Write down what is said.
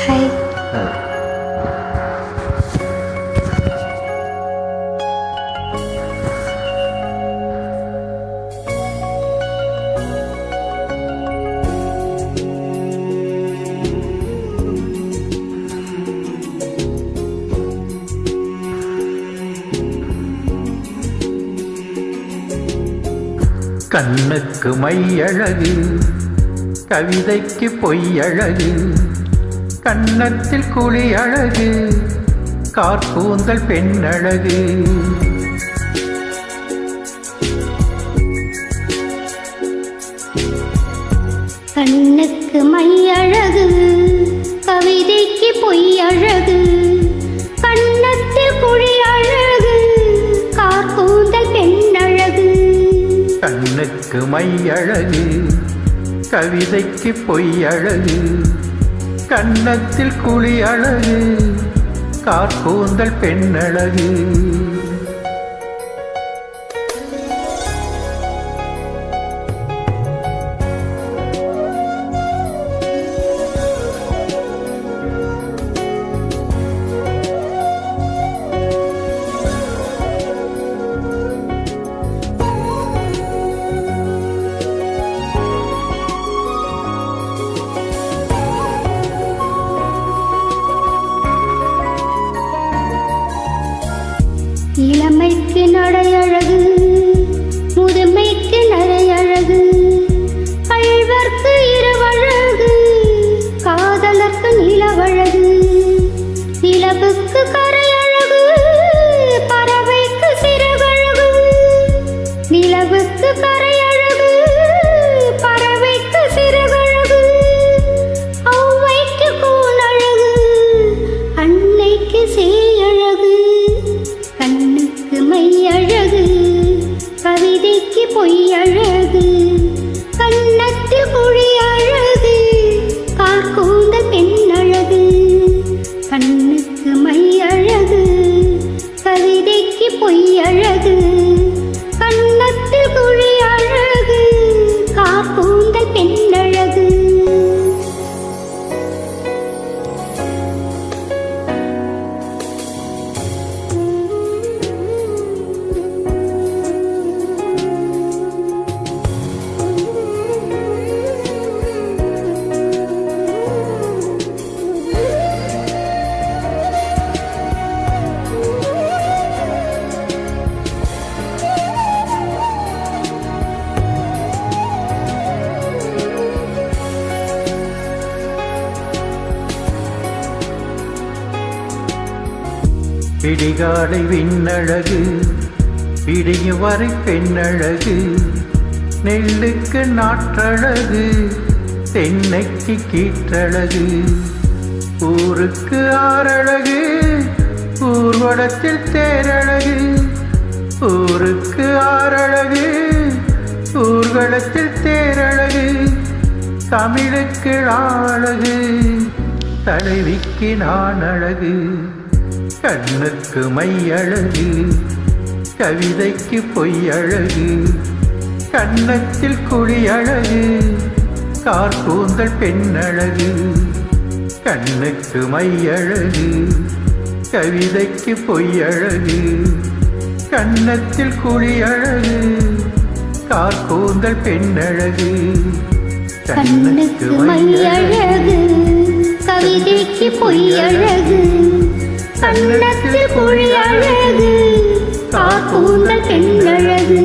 Hi. கண்ணுக்கு மையழகு, கவிதைக்கு பொய்யழகு, கன்னத்தில் குழி அழகு, கார்கூந்தல் பெண்ணழகு. கண்ணுக்கு மையழகு, கவிதைக்கு பொய்யழகு, கன்னத்தில் குழி அழகு, கார்கூந்தல் பெண்ணழகு. கண்ணுக்கு மையழகு, கவிதைக்கு பொய்யழகு, கன்னத்தில் குழி அழகு, கார்கூந்தல் பெண்ணழகு. இளமைக்கு நடையழகு, முதுமைக்கு நரையழகு, கள்வர்க்கு இரவழகு, காதலர்க்கு நிலவழகு. நிலவுக்கு கரையழகு, பறவைக்கு சிறகழகு. நிலவுக்கு கரையழகு, பறவைக்கு சிறகழகு. ஔவைக்கு கூனழகு, அன்னைக்கு சேயழகு. கண்ணுக்கு மையழகு, கவிதைக்கு பொய்யழகு, கன்னத்தில் குழி அழகு, கார்கூந்தல் பெண்ணழகு. கண்ணுக்கு மையழகு, கவிதைக்கு பொய்யழகு, கன்னத்தில் குழி அழகு, கார்கூந்தல் பெண்ணழகு. பிடிகாலை விண்ணழகு, பிடியும் வரை பெண்ணழகு, நெல்லுக்கு நாற்றழகு, தென்னைக்கு கீற்றழகு. ஊருக்கு ஆறழகு, ஊர்வலத்தில் தேரழகு. ஊருக்கு ஆறழகு, ஊர்வலத்தில் தேரழகு. தமிழுக்கு அழகு, தலைவிக்கு நான் அழகு. கண்ணுக்கு மையழகு, கவிதைக்கு பொய்யழகு, கன்னத்தில் குழி அழகு, கார்கூந்தல் பெண்ணழகு. கண்ணுக்கு மையழகு, கவிதைக்கு பொய்யழகு, கன்னத்தில் குழி அழகு, கார்கூந்தல் பெண்ணழகு. கண்ணுக்கு மையழகு, கவிதைக்கு பொய்யழகு, கன்னத்தில் குழி அழகு, கார்கூந்தல் பெண்ணழகு.